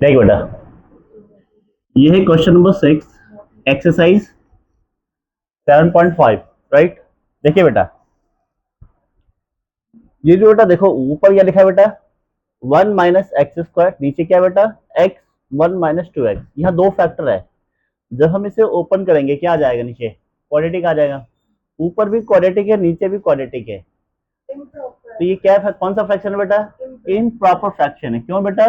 देखिए बेटा, ये है क्वेश्चन नंबर 6, एक्सरसाइज 7.5। राइट। देखिए बेटा, ये जो बेटा देखो ऊपर क्या लिखा है बेटा, 1 - x²। नीचे क्या बेटा, x 1 - 2x। यहाँ दो फैक्टर है। जब हम इसे ओपन करेंगे क्या आ जाएगा, नीचे क्वाड्रेटिक आ जाएगा। ऊपर भी क्वाड्रेटिक है, नीचे भी क्वाड्रेटिक है। तो ये क्या है, कौन सा फ्रैक्शन है बेटा, इम्प्रॉपर फ्रैक्शन है। क्यों बेटा,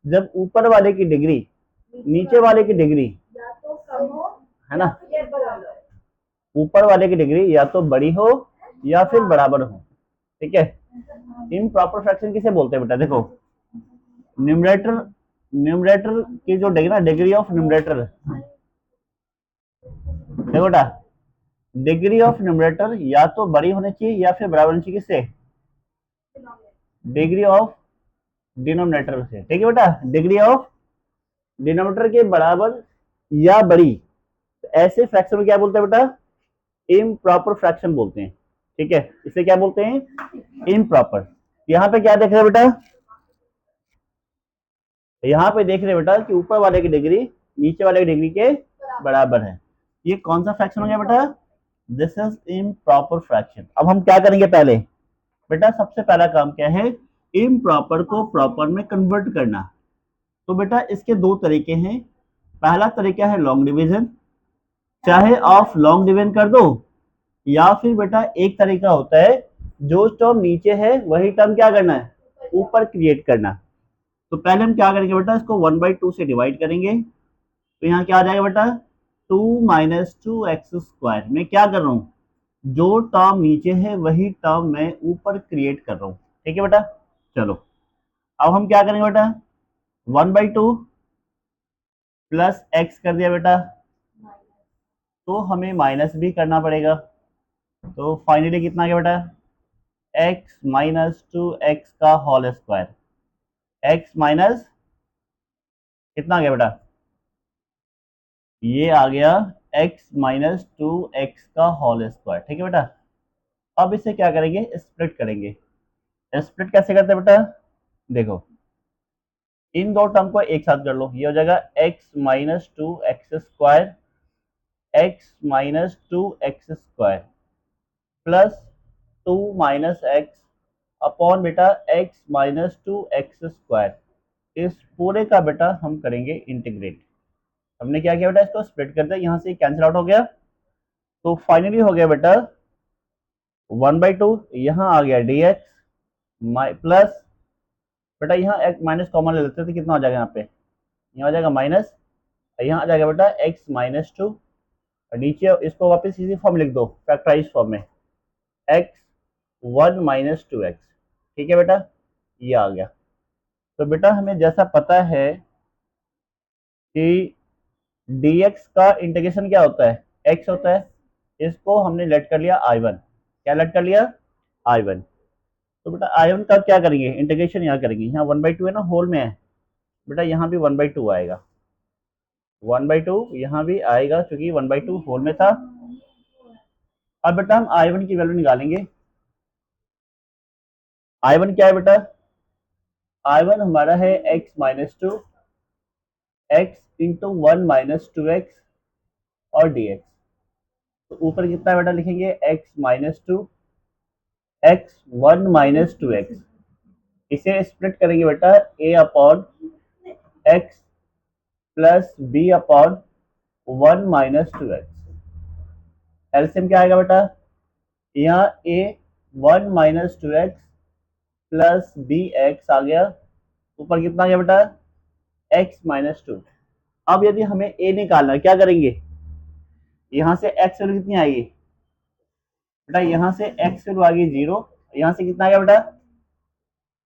जब ऊपर वाले की डिग्री नीचे वाले की डिग्री है ना, ऊपर वाले की डिग्री या तो बड़ी हो या फिर बराबर हो। ठीक है। इम्प्रॉपर फ्रैक्शन किसे बोलते हैं बेटा, देखो न्यूमरेटर, न्यूमरेटर की जो डिग्री ना, डिग्री ऑफ न्यूमरेटर, देखो बेटा, डिग्री ऑफ न्यूमरेटर या तो बड़ी होनी चाहिए या फिर बराबर होनी चाहिए। किससे, डिग्री ऑफ डिनोमिनेटर से। ठीक है बेटा, डिग्री ऑफ डिनोमिनेटर के बराबर या बड़ी, तो ऐसे फ्रैक्शन को क्या बोलते हैं बेटा, इम्प्रॉपर फ्रैक्शन बोलते हैं। ठीक है, इसे क्या बोलते हैं, इम्प्रॉपर। यहाँ पे क्या देख रहे हैं बेटा, यहाँ पे देख रहे हैं बेटा कि ऊपर वाले की डिग्री नीचे वाले की डिग्री के बराबर है। ये कौन सा फ्रैक्शन हो गया बेटा, दिस इज इम्प्रॉपर फ्रैक्शन। अब हम क्या करेंगे, पहले बेटा सबसे पहला काम क्या है, इम्प्रॉपर को प्रॉपर में कन्वर्ट करना। तो बेटा इसके दो तरीके हैं। पहला तरीका है लॉन्ग डिवीजन, चाहे ऑफ लॉन्ग डिवीजन कर दो, या फिर बेटा एक तरीका होता है जो टर्म नीचे है वही टर्म क्या करना है, ऊपर क्रिएट करना। तो पहले हम क्या करेंगे बेटा, इसको 1/2 से डिवाइड करेंगे। तो यहाँ क्या आ जाएगा बेटा, 2 - 2x² में क्या कर रहा हूँ, जो टर्म नीचे है वही टर्म मैं ऊपर क्रिएट कर रहा हूँ। ठीक है बेटा, चलो अब हम क्या करेंगे बेटा, 1/2 प्लस एक्स कर दिया बेटा, तो हमें माइनस भी करना पड़ेगा। तो फाइनली कितना आ गया बेटा, x - 2x का होल स्क्वायर। x माइनस कितना आ गया बेटा, ये आ गया x - 2x का होल स्क्वायर। ठीक है बेटा, अब इसे क्या करेंगे, स्प्लिट करेंगे। स्प्लिट कैसे करते हैं बेटा, देखो इन दो टर्म को एक साथ कर लो, ये हो जाएगा x - 2x² x - 2x² plus 2 - x upon बेटा x - 2x²। इस पूरे का बेटा हम करेंगे इंटीग्रेट। हमने क्या किया बेटा, इसको स्प्लिट कर दिया, यहाँ से कैंसिल आउट हो गया। तो फाइनली हो गया बेटा 1/2, यहाँ आ गया dx प्लस बेटा, यहाँ एक माइनस कॉमन ले लेते थे, कितना हो जाएगा यहाँ पे, यहाँ हो जाएगा माइनस, यहाँ आ जाएगा बेटा x - 2। नीचे इसको वापस इसी फॉर्म लिख दो, फैक्टराइज फॉर्म में, x 1 - 2x। ठीक है बेटा, ये आ गया। तो बेटा हमें जैसा पता है कि dx का इंटीग्रेशन क्या होता है, x होता है। इसको हमने लेट कर लिया I1। क्या लेट कर लिया, I1। तो बेटा I1 का क्या करेंगे, इंटीग्रेशन यहाँ करेंगे। यहाँ 1/2 है ना, होल में है बेटा, यहाँ भी 1/2 आएगा। 1/2 यहाँ भी आएगा क्योंकि 1/2 होल में था। अब बेटा हम I1 की वैल्यू निकालेंगे। I1 क्या है बेटा, I1 हमारा है x - 2 x इंटू 1 - 2x और dx। तो ऊपर कितना बेटा लिखेंगे, x - 2 x 1 - 2x। इसे स्प्लिट करेंगे बेटा a upon x plus b upon 1 - 2x। LCM क्या आएगा बेटा, यहाँ a 1 - 2x plus B X आ गया, ऊपर कितना आ गया बेटा, x - 2। अब यदि हमें a निकालना है क्या करेंगे, यहाँ से x वैल्यू कितनी आएगी बेटा, यहाँ से x वैल्यू आ गई 0। यहाँ से कितना आएगा बेटा,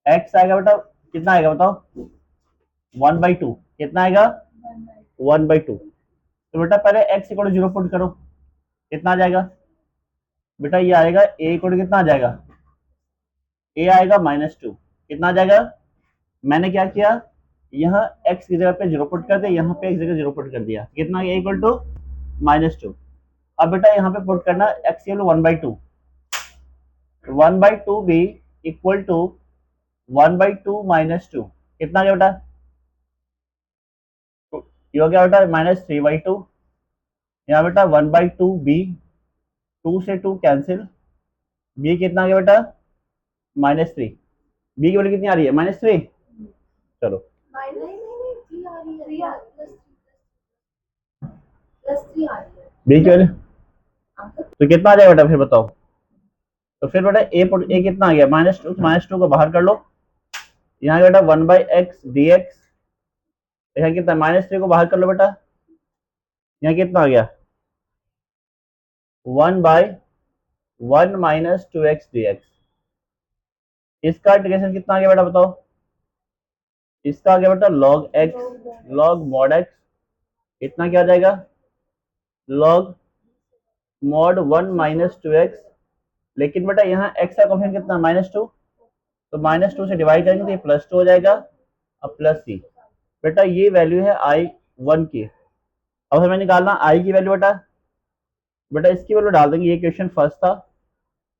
x आएगा बेटा, कितना आएगा बताओ, 1/2। कितना आएगा, 1/2। तो बेटा पहले x इक्वल 0 पुट करो, कितना आ जाएगा बेटा, ये आएगा a इक्वल कितना आ जाएगा, a आएगा -2। कितना आ जाएगा, मैंने क्या किया, यहाँ x की जगह पे 0 पुट कर दिया, यहाँ पे x जगह 0 पुट कर दिया, कितना a इक्वल टू -2। अब बेटा यहाँ पे पुट करना x इक्वल 1/2, 1/2 भी इक्वल टू 1/2 - 2। कितना आ गया बेटा, ये हो गया बेटा -3/2। यहाँ बेटा 1/2b, 2 से 2 कैंसिल, b कितना आ गया बेटा -3। b की वैल्यू कितनी आ रही है -3। चलो b की वैल्यू तो कितना आ जाएगा बेटा फिर बताओ। तो फिर बेटा ए कितना आ गया -2 को बाहर कर लो। यहाँ बेटा 1/x dx, यहाँ कितना -3 को बाहर कर लो बेटा, यहाँ कितना आ गया 1/1 -2x dx। इसका इंटीग्रेशन कितना आ गया बेटा बताओ। इसका आ गया बेटा log x, log mod x, इतना क्या आ जाएगा log mod 1 -2x। लेकिन बेटा यहाँ x का कोफिशिएंट कितना -2, तो -2 से डिवाइड करेंगे तो ये +2 हो जाएगा अब +c। बेटा ये वैल्यू है I1 की। अब हमें निकालना I की वैल्यू बेटा। बेटा इसकी वैल्यू डाल देंगे, ये क्वेश्चन फर्स्ट था,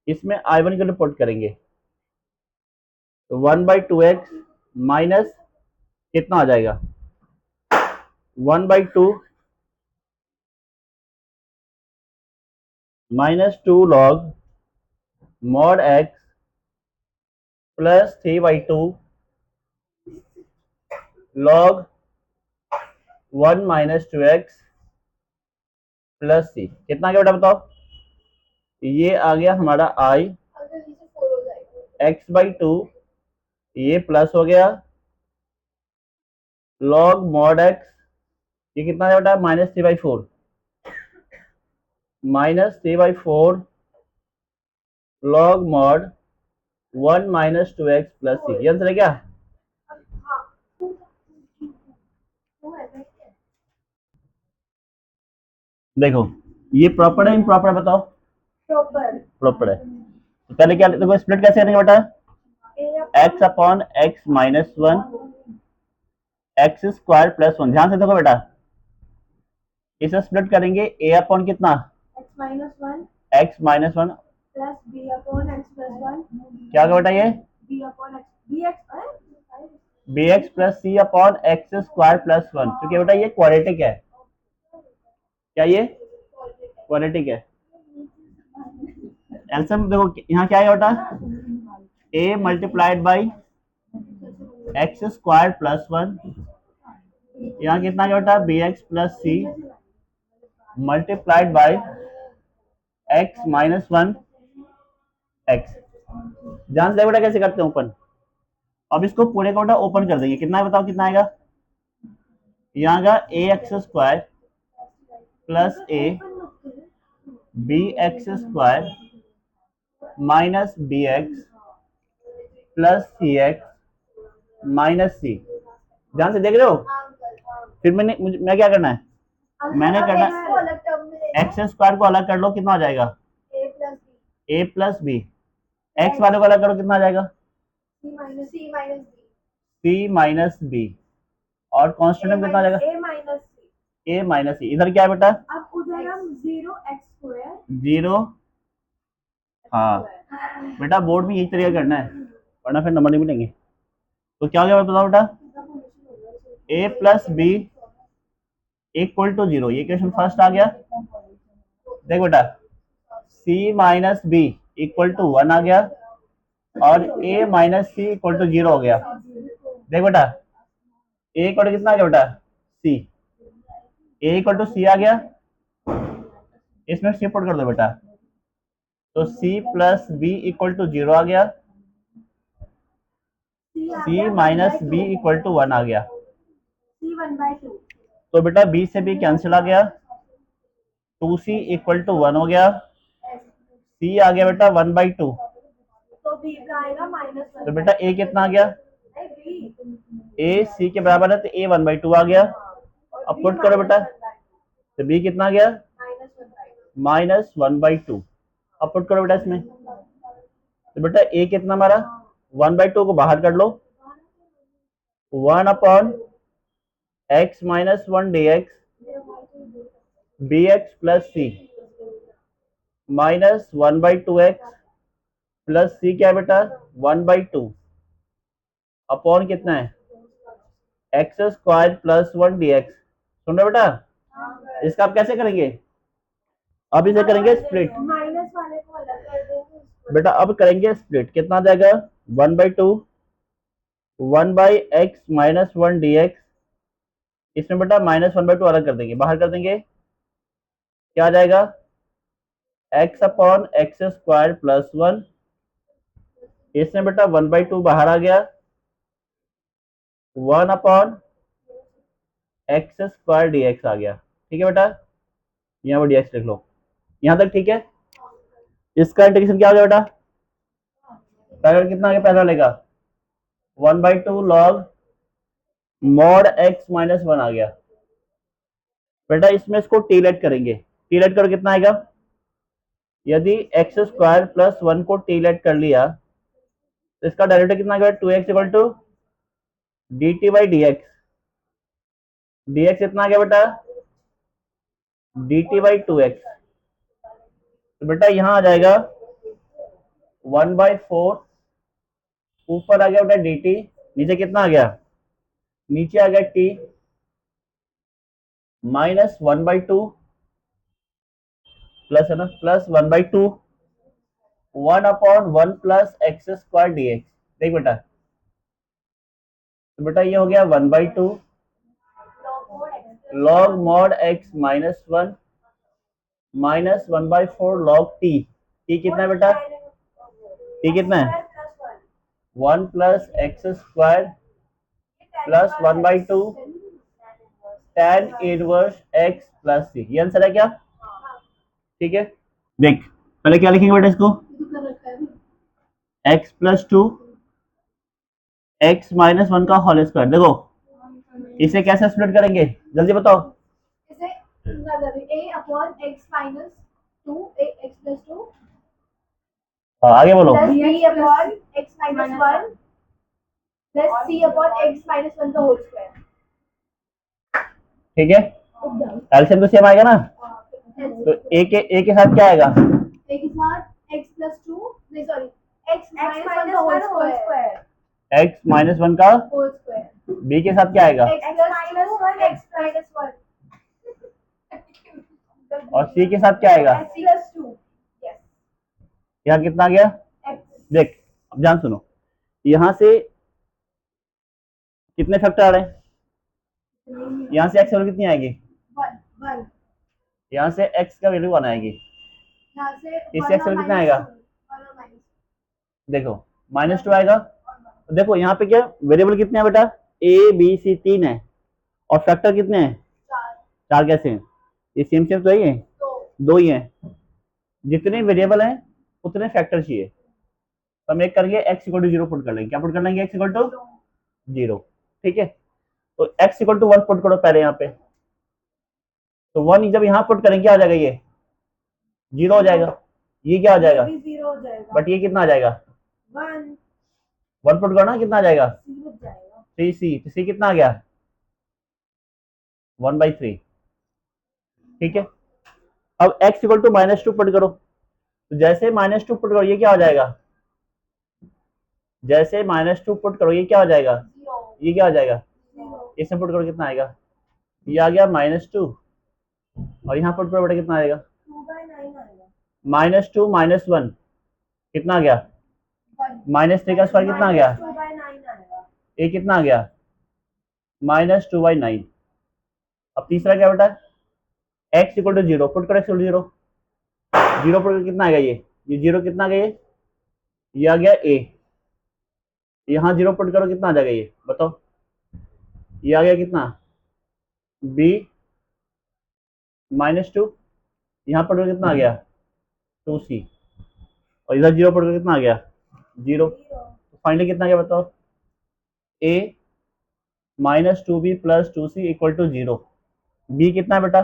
इसमें I1 की वैल्यू पुट करेंगे तो 1/2x माइनस कितना आ जाएगा 1/2 -2 log mod x plus 3/2 log 1 -2x plus c। कितना आ गया बेटा बताओ। ये आ गया हमारा I x/2, ये प्लस हो गया log mod x, ये कितना है बेटा -3/4, -3/4 log mod 1 -2x plus c। ये आंसर है क्या। देखो ये प्रॉपर है इम्प्रॉपर है बताओ। प्रॉपर है। तो पहले क्या देखो स्प्लिट कैसे करेंगे बेटा, x/x-1 x² + 1। ध्यान से देखो बेटा, इसे स्प्लिट करेंगे a/ कितना x-1 क्या होगा बेटा ये bx + c/x² + 1, क्योंकि बेटा ये क्वाड्रेटिक है। क्या ये क्वाड्रेटिक है। एलसीएम देखो यहाँ क्या है बेटा a × x² + 1, यहाँ कितना है बेटा bx + c × x-1 x। ध्यान से देखो बेटा कैसे करते हैं ओपन। अब इसको पूरे का बेटा ओपन कर देंगे, कितना है बताओ कितना आएगा। यहाँ का ax² + a bx² - bx + cx - c। ध्यान से देख रहे हो। फिर मैं क्या करना है, मैंने करना x² को अलग कर लो, कितना आ जाएगा a + b। x वाले को अलग करो, कितना आ जाएगा c - b। और कांस्टेंट में कितना आ जाएगा a - c। इधर क्या है बेटा अब उधर हम 0 हाँ बेटा बोर्ड में यही तरीका करना है, वरना फिर नंबर नहीं मिलेंगे। तो क्या हो गया बताओ बेटा a + b = 0। ये क्वेश्चन फर्स्ट आ गया। देख बेटा c - b = 1 आ गया और a - c = 0 हो गया। देख बेटा a = कितना आ गया बेटा c, a = c आ गया, इसमें शिफ्ट कर दो बेटा तो c + b = 0 आ गया, c - b = 1 आ गया। तो बेटा b से b कैंसिल आ गया, 2c = 1 हो गया, c आ गया बेटा 1/2। तो बेटा a कितना आ गया a c के बराबर है तो a 1/2 आ गया। अब पुट करो बेटा तो b कितना आ गया -1/2। अब पुट करो बेटा इसमें तो बेटा a कितना हमारा 1/2 को बाहर कर लो, 1/x - 1 dx bx + c -1/2x + c क्या है बेटा 1/2 अपॉन कितना है x² + 1 dx सुन रहे बेटा? इसका आप कैसे करेंगे? अब इसे करेंगे स्प्लिट। माइनस वाले को अलग कर देंगे बेटा अब करेंगे स्प्लिट, कितना आ जाएगा? 1/2 1/x माइनस 1 dx। इसमें बेटा -1/2 अलग कर देंगे, बाहर कर देंगे, क्या आ जाएगा? x/x² + 1। इसमें बेटा 1/2 बाहर आ गया, 1/x² dx आ गया। ठीक है बेटा, यहाँ पर dx लिख लो, यहाँ तक ठीक है। इसका इंटीग्रेशन क्या हो गया बेटा? पहले कितना आ गया? पहला लेगा 1/2 log mod x - 1 आ गया। बेटा इसमें इसको टीलेट करेंगे, टीलेट करो कितना आएगा? यदि x² + 1 को टीलेट कर लिया तो इसका डेरिवेटिव कितना आ गया? 2x = dt/dx। dx कितना आ गया बेटा? dt/2x। तो बेटा यहाँ आ जाएगा 1/4, ऊपर आ गया बेटा dt, नीचे कितना आ गया? नीचे आ गया t -1/2 प्लस है ना, प्लस 1/2 1/1 + x² dx। देख बेटा, तो बेटा ये हो गया 1/2 log mod x - 1 -1/4 log t। t कितना है बेटा? t कितना है? 1 + x² + 1/2 tan inverse x + c। ये आंसर है क्या? ठीक है, देख पहले क्या लिखेंगे बेटा इसको? x + 2 x - 1 का होल स्क्वायर। देखो इसे कैसे स्प्लिट करेंगे, जल्दी बताओ। इसे a/x - 2 x + 2 आगे बोलो। + b/x - 1 + c/x - 1 का होल स्क्वायर। ठीक है, एलसीएम तो सेम आएगा ना, तो ए के साथ क्या आएगा? a के साथ x + 2 नहीं सॉरी x - 1 का होल स्क्वायर। x - 1 का होल स्क्वायर। b के साथ क्या आएगा? x + 1 x - 1 और c के साथ क्या आएगा? x + 2 yes. यहाँ कितना आ गया? x देख अब ध्यान सुनो, यहाँ से कितने फैक्टर आ रहे हैं? यहाँ से x की वैल्यू कितनी आएगी? 1 1 यहाँ से x का वैल्यू 1 आएगी, यहाँ से इससे x कितना आएगा? 1 और -2 देखो -2 आएगा। तो देखो यहाँ पे क्या वेरिएबल कितने हैं बेटा? a b c 3 है, और फैक्टर कितने हैं? 4 कैसे हैं? ये सेम सेम तो ही है, 2 ही है। जितने वेरिएबल हैं उतने फैक्टर चाहिए, तो हम एक करेंगे x = 0 पुट कर लेंगे। क्या पुट कर लेंगे? x = 0। ठीक है, तो x = 1 पुट करो पहले यहाँ पे, तो 1 जब यहाँ पुट करेंगे क्या हो जाएगा? ये 0 हो जाएगा, ये क्या हो जाएगा? 0 हो जाएगा, बट ये कितना आ जाएगा? 1 1 पुट करना, कितना आ जाएगा? c बच जाएगा। 3c, तो c कितना आ गया? 1/3। ठीक है, अब x = -2 पुट करो, तो जैसे -2 पुट करो ये क्या हो जाएगा? जैसे -2 पुट करो ये क्या हो जाएगा? 0 ये क्या हो जाएगा? 0 इसमें पुट करो कितना आएगा? ये आ गया -2, और यहाँ पुट करो बेटा कितना आएगा? 2/9 आएगा। -2 - 1 कितना आ गया? -3 का स्क्वायर कितना आ गया? 2/9 आएगा। ये कितना आ गया? -2/9। अब तीसरा क्या बेटा? x = 0 पुट करो, x = 0, 0 पुट करो कितना आएगा? ये 0 कितना आ गया? ये आ गया a। यहाँ 0 पुट करो कितना आ जाएगा? ये बताओ, ये आ गया कितना? b -2, यहाँ पुट करो कितना आ गया? 2c, और इधर 0 पुट करो कितना आ गया? 0। तो फाइनली कितना आ गया बताओ? a -2b + 2c = 0। b कितना है बेटा?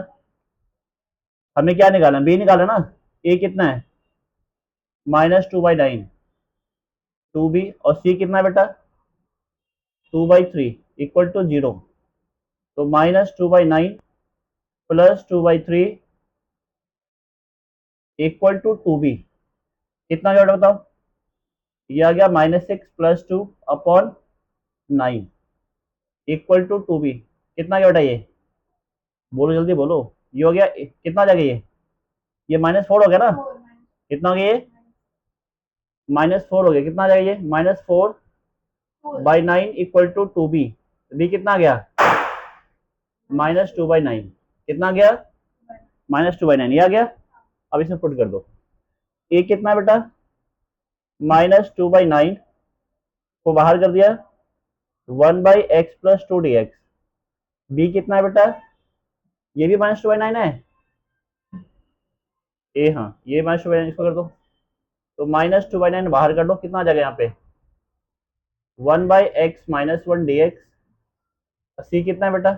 हमें क्या निकालना? b निकाला ना। a कितना है? -2/9 2b, और c कितना है बेटा? 2/3 = 0। तो -2/9 + 2/3 = 2b। कितना गया बेटा बताओ? ये आ गया -6 + 2/9 = 2b। कितना गया बेटा? ये बोलो जल्दी बोलो। ये हो गया, कितना आ जाएगा ये -4 हो गया ना। 4 कितना हो गया ये? -4 हो गया। कितना आ जाएगा ये? -4/9 इक्वल टू 2b। बी कितना आ गया? -2/9। कितना आ गया? -2/9। ये आ गया। अब इसमें पुट कर दो। ए कितना है बेटा? -2/9 को बाहर कर दिया, 1/x+2 dx। बी कितना है बेटा? ये भी -2/9 है। ए हाँ, ये -2/9 इसको कर दो। तो -2/9 बाहर कर दो, कितना आ जाएगा यहाँ पे? 1/x-1 dx। सी कितना है बेटा?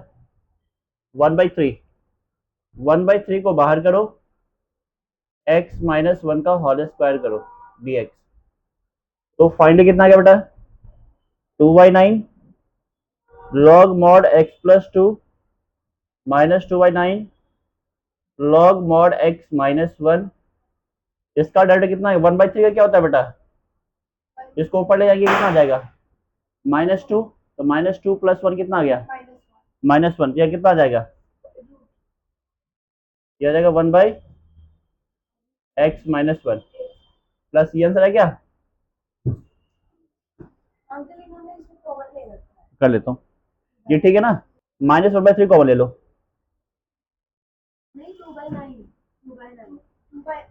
1/3। 1/3 को बाहर करो, x-1 का होल स्क्वायर करो dx। तो फाइनली कितना आ गया बेटा? 2/9 log mod x+2 -2/9 log mod x-1। इसका डेल्टा कितना है? 1/3 का क्या होता है बेटा? इसको ऊपर ले जाएंगे, कितना आ जाएगा? -2। तो -2 + 1 कितना आ गया? -1। यह कितना आ जाएगा? यह आ जाएगा 1/x-1 प्लस ये आंसर है क्या? अंकल इन्होंने इसको कॉमन ले रखा है। कर लेता हूँ, ये ठीक है ना। -1/3 कॉमन ले लो। नहीं 2/9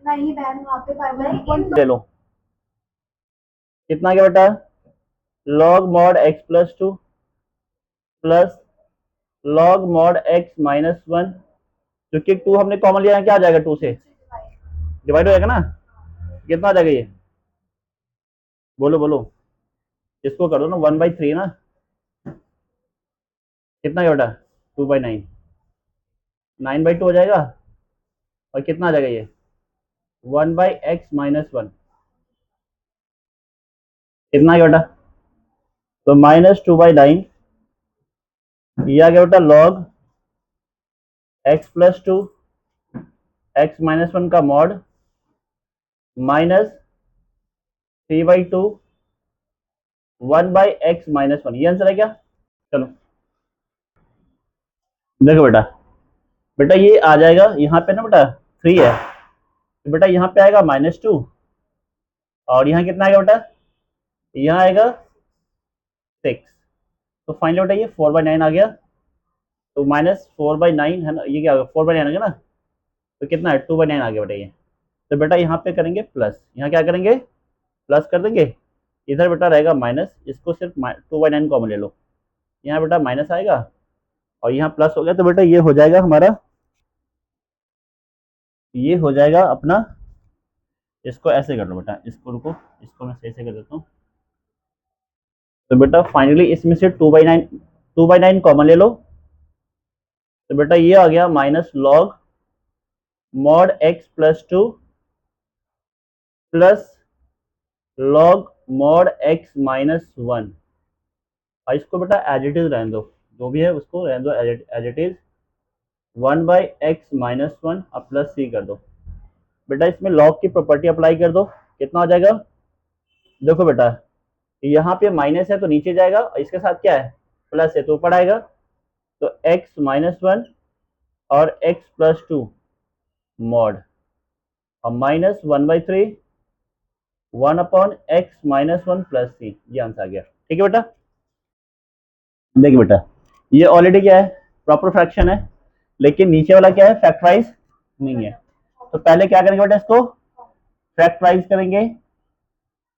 नहीं बहन, वहाँ पे 5/1 ले लो। कितना आ गया बेटा? log mod x+2 plus log mod x-1। क्योंकि 2 हमने कॉमन लिया है, क्या आ जाएगा? 2 से डिवाइड हो जाएगा ना। कितना आ जाएगा ये? बोलो बोलो। इसको कर दो ना, 1/3 ना। कितना गया बेटा? 2/9। 9/2 हो जाएगा। और कितना आ जाएगा ये? 1/x-1। कितना गया बेटा? तो -2/9। ये आ गया बेटा log x+2 x-1 का मॉड -3/2 1/x-1। ये आंसर है क्या? चलो देखो बेटा, बेटा ये आ जाएगा यहाँ पे ना बेटा 3 है, तो बेटा यहाँ पे आएगा -2। और यहाँ कितना आएगा बेटा? यहाँ आएगा 6। तो फाइनली बेटा ये 4/9 आ गया। तो -4/9 है ना, ये क्या होगा? 4/9 आ गया ना। तो कितना है? 2/9 आ गया बेटा ये। तो बेटा यहाँ पे करेंगे प्लस, यहाँ क्या करेंगे? प्लस कर देंगे। इधर बेटा रहेगा माइनस, इसको सिर्फ 2/9 कॉमन ले लो। यहाँ बेटा माइनस आएगा और यहाँ प्लस हो गया। तो बेटा ये हो जाएगा हमारा, ये हो जाएगा अपना। इसको ऐसे कर लो बेटा, इसको रुको, इसको मैं सही से कर देता हूँ। तो बेटा फाइनली इसमें से 2/9 कॉमन ले लो। तो बेटा ये आ गया -log mod x+2 plus log mod x-1। और इसको बेटा एज इट इज रहने दो, जो भी है उसको रहने दो एज इट इज। 1/x-1 अब प्लस सी कर दो। बेटा इसमें log की प्रॉपर्टी अप्लाई कर दो। कितना हो जाएगा? देखो बेटा, यहाँ पे माइनस है तो नीचे जाएगा, और इसके साथ क्या है? प्लस है तो ऊपर आएगा। तो x-1 और x+2 मॉड और -1/3 1/x-1 प्लस सी। ये आंसर आ गया। ठीक है बेटा। देखिए बेटा, ये ऑलरेडी क्या है? प्रॉपर फ्रैक्शन है, लेकिन नीचे वाला क्या है? फैक्टराइज नहीं है। तो पहले क्या करेंगे बेटा? इसको फैक्टराइज करेंगे।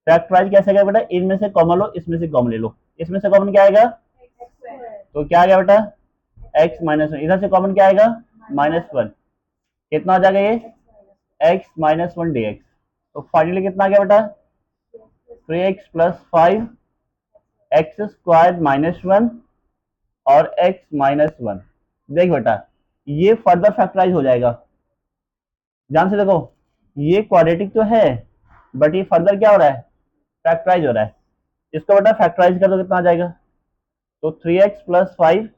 फैक्टराइज कैसे करें बेटा? इनमें से कॉमन लो, इसमें से कॉमन ले लो। इसमें से कॉमन क्या आएगा? तो क्या आ गया बेटा? x-1। इधर से कॉमन क्या आएगा? -1। कितना आ जाएगा ये? x-1 dx। तो फाइनली कितना आ गया बेटा? 3x + 5 x² - 1 और x-1। देख बेटा, ये फर्दर फैक्टराइज हो जाएगा। ध्यान से देखो, ये क्वाड्रेटिक तो है, बट ये फर्दर क्या हो रहा है? फैक्टराइज हो रहा है। इसको बेटा फैक्टराइज कर दो, कितना आ जाएगा? तो 3x + 5,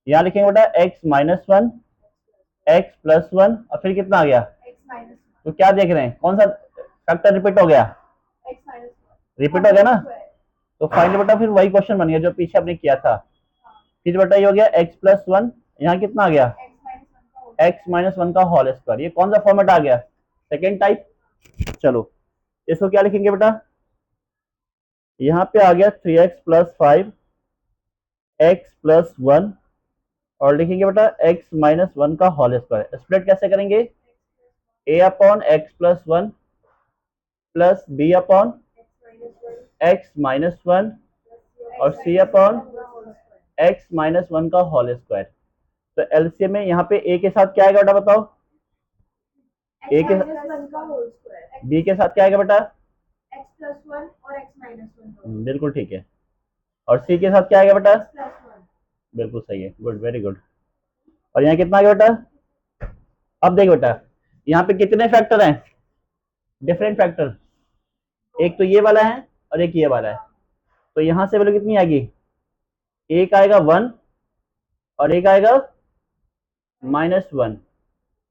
यहाँ लिखेंगे बेटा x-1 x+1 और फिर कितना आ गया? तो क्या देख रहे हैं? कौन सा फैक्टर रिपीट हो गया? रिपीट हो गया ना। तो फाइनली बेटा फिर वही क्वेश्चन बन गया जो पीछे आपने किया था। फिर बेटा ये हो गया x+1, यहाँ कितना आ गया? एक्स माइनस वन का होल स्क्वायर। ये कौन सा फॉर्मेट आ गया? Second type. चलो इसको क्या लिखेंगे बेटा? यहाँ पे आ गया 3x प्लस 5 एक्स प्लस 1 और लिखेंगे बेटा एक्स माइनस 1 का होल स्क्वायर। स्प्लिट कैसे करेंगे? a upon x plus 1 plus B upon x minus 1 और c अपॉन एक्स माइनस 1 का होल स्क्वायर। तो एलसीएम में यहाँ पे a के साथ क्या आएगा बेटा बताओ? a के b के साथ क्या आएगा बेटा? x प्लस 1 और x माइनस 1। बिल्कुल ठीक है। और c के साथ क्या आएगा बेटा? x plus 1। बिल्कुल सही है, गुड, वेरी गुड। और यहाँ कितना आ गया बेटा? अब देखो बेटा यहाँ पे कितने फैक्टर हैं? Different factor. एक तो ये वाला है और एक ये वाला है। तो यहाँ से वैल्यू कितनी आएगी? एक आएगा 1 और एक आएगा -1।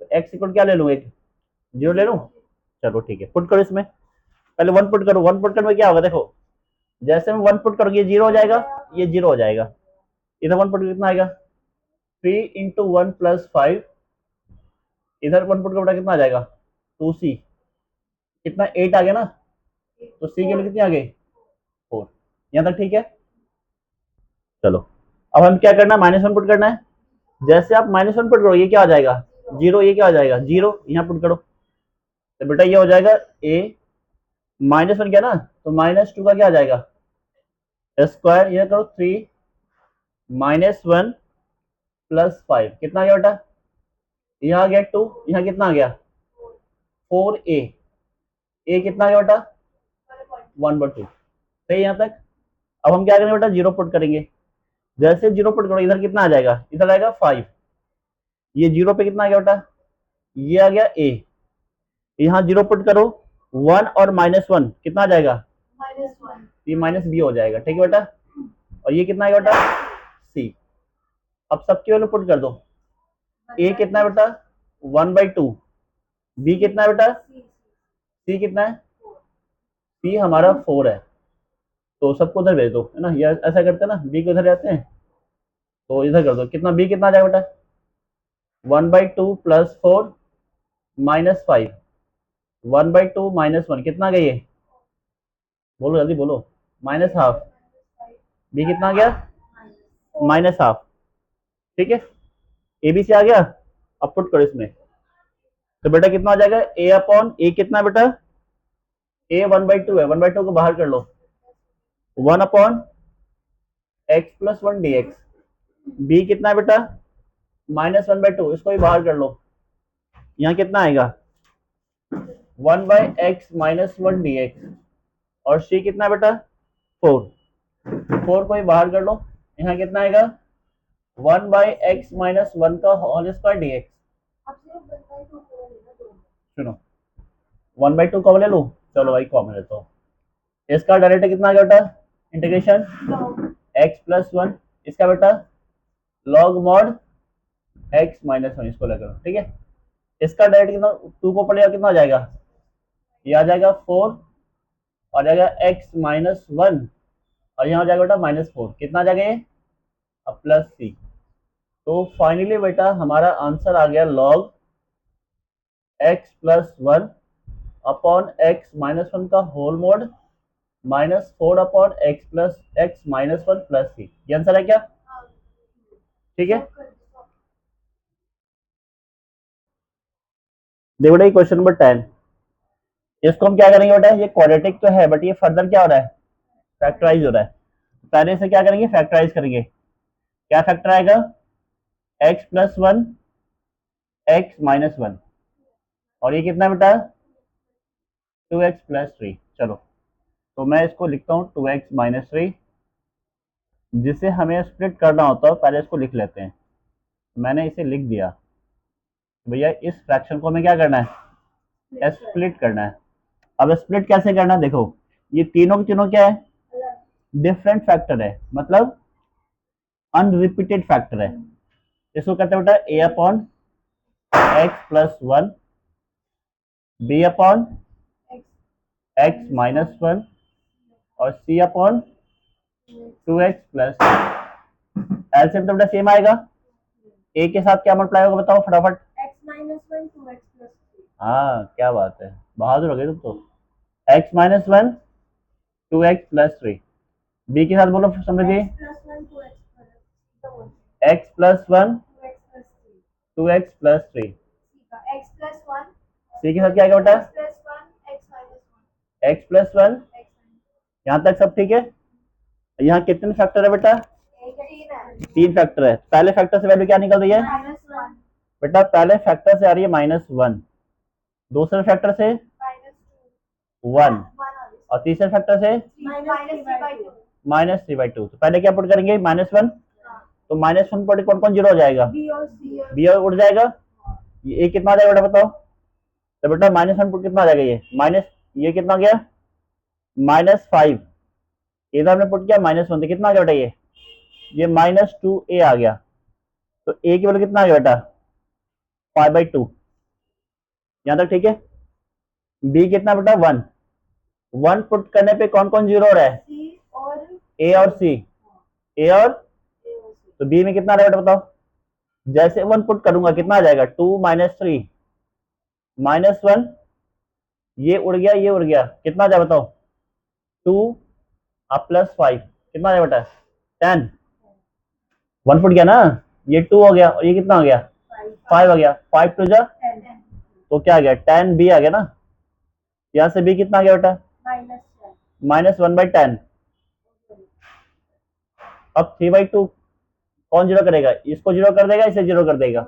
तो एक्स इक्वल क्या ले लूँ? एक 0 ले लूँ? चलो ठीक है, पुट करो इसमें। पहले 1 पुट करो। 1 पुट करने में क्या होगा? देखो जैसे मैं 1 पुट करोगे ये 0 हो जाएगा, ये 0 हो जाएगा। इधर 1 पुट कितना आएगा? 3 इंटू 1 प्लस 5। इधर 1 पुट का कितना आ जाएगा? 2c। कितना? 8 आ गया ना। तो c के लिए कितनी आ गई? 4। यहाँ तक ठीक है। चलो अब हम क्या करना है? -1 पुट करना है। जैसे आप -1 पुट करो ये क्या आ जाएगा? 0। ये क्या आ जाएगा? 0। यहाँ पुट करो तो बेटा ये हो जाएगा a -1 क्या ना, तो -2 का क्या आ जाएगा? स्क्वायर। ये करो 3 -1 प्लस 5 कितना आ गया बेटा? यहाँ आ गया 2। यहाँ कितना आ गया? 4a। a कितना आ गया बेटा? 1/2। सही यहाँ तक। अब हम क्या करेंगे बेटा? 0 पुट करेंगे। जैसे 0 पुट करो इधर कितना आ जाएगा? इधर आएगा 5। ये 0 पे कितना आ गया बेटा? ये आ गया a। यहाँ 0 पुट करो 1 और -1 कितना आ जाएगा? -1। ये -b हो जाएगा। ठीक है बेटा। और ये कितना आएगा बेटा? c। अब सबकी वैल्यू पुट कर दो। a कितना है बेटा? 1/2। b कितना है बेटा? c कितना है? c हमारा 4 है। तो सबको उधर भेज दो, है ना। या ऐसा करते हैं ना, b को उधर रहते हैं तो इधर कर दो। कितना b कितना आ जाएगा बेटा? 1/2 प्लस 4 -5। 1/2 -1 कितना गई है? बोलो जल्दी बोलो। -हाफ। b कितना आ गया? -हाफ। ठीक है, ए बी से आ गया। अब पुट करो इसमें तो बेटा कितना आ जाएगा? a अपॉन a कितना है बेटा? a 1/2 है। 1/2 को बाहर कर लो। 1 upon x plus 1 dx। b कितना है बेटा? -1/2। इसको भी बाहर कर लो। यहाँ कितना आएगा? 1/x minus 1 dx। और c कितना है बेटा? 4। 4 को ही बाहर कर लो। यहाँ कितना आएगा? 1/x माइनस 1 का होल स्क्वायर dx। सुनो 1/2 कॉमन ले लो। चलो भाई कॉमन लेता हूँ। इसका डायरेक्ट कितना आ गया बेटा? Integration x plus 1। इसका बेटा लॉग मॉड x माइनस 1। इसको लगा। ठीक है, इसका डायरेक्ट कितना? 2 को पड़ेगा कितना आ जाएगा? ये आ जाएगा 4 और जाएगा x माइनस 1 और यहाँ हो जाएगा बेटा -4। कितना आ जाएगा ये? अब प्लस c। तो फाइनली बेटा हमारा आंसर आ गया log x plus 1 upon x minus 1 का whole mod -4 upon x minus 1 plus c। ये आंसर है क्या? ठीक है, देखो बेटा क्वेश्चन नंबर 10। इसको हम क्या करेंगे बेटा? ये क्वाड्रेटिक तो है बट ये फर्दर क्या हो रहा है? फैक्टराइज हो रहा है। पहले से क्या करेंगे? फैक्टराइज करेंगे। क्या फैक्टर आएगा? x प्लस 1 x माइनस 1 और ये कितना बेटा? 2x plus 3। चलो तो मैं इसको लिखता हूँ 2x माइनस 3। जिसे हमें स्प्लिट करना होता है पहले इसको लिख लेते हैं। मैंने इसे लिख दिया। भैया इस फ्रैक्शन को हमें क्या करना है? स्प्लिट करना है। अब स्प्लिट कैसे करना है? देखो ये तीनों के तीनों क्या है? डिफरेंट फैक्टर है, मतलब अनरिपीटेड फैक्टर है। इसको कहते हैं बेटा a upon x plus 1, b upon x minus 1 और c upon 2x plus. LCM तो बेटा सेम आएगा। a के साथ क्या मल्टीप्लाई होगा बताओ फटाफट? 1 2x plus 3. हाँ क्या बात है, बहादुर हो गए तुम तो। x minus one 2x plus 3। B के साथ बोलो समझिए। x plus 1 2x plus 3. x plus one 2x plus 3. 2x plus 3। x plus 1 सी के साथ क्या आएगा बेटा? x plus 1 x minus 1. x plus one. x यहाँ तक सब ठीक है। यहाँ कितने फैक्टर है बेटा? 18 तीन फैक्टर है। पहले फैक्टर से वैल्यू क्या निकल रही है -1 बेटा? पहले फैक्टर से आ रही है -1, दूसरे फैक्टर से -2 1 1 और तीसरे फैक्टर से -3/2. -3/2। तो पहले क्या पुट करेंगे? -1। तो -1 पर कौन कौन जीरो हो जाएगा? b और c और बी और उड़ जाएगा। ये कितना आ जाएगा बेटा बताओ? तो बेटा -1 पुट कितना आ जाएगा? ये माइनस, ये कितना आ गया? -5। इधर हमने पुट किया -1, तो कितना आ गया बेटा? ये -2a आ गया। तो a की वैल्यू कितना आ गया बेटा? 5/2। यहाँ तक ठीक है। b कितना बेटा? 1। 1 पुट करने पे कौन कौन जीरो हो रहा है? c और a और c। a और तो b में कितना आ रहा है बेटा बताओ? जैसे 1 पुट करूंगा कितना आ जाएगा? 2 - 3 -1। ये उड़ गया, ये उड़ गया, कितना आ जाए बताओ? 2 और +5 कितना आ जाए बेटा? 10। 1 पुट गया ना, ये 2 हो गया और ये कितना आ गया? 5 आ गया। 5 टू जा 10 तो क्या आ गया? 10b आ गया ना। यहाँ से b कितना आ गया बेटा? -1/10। अब 3/2 कौन जीरो करेगा? इसको जीरो कर देगा, इसे जीरो कर देगा।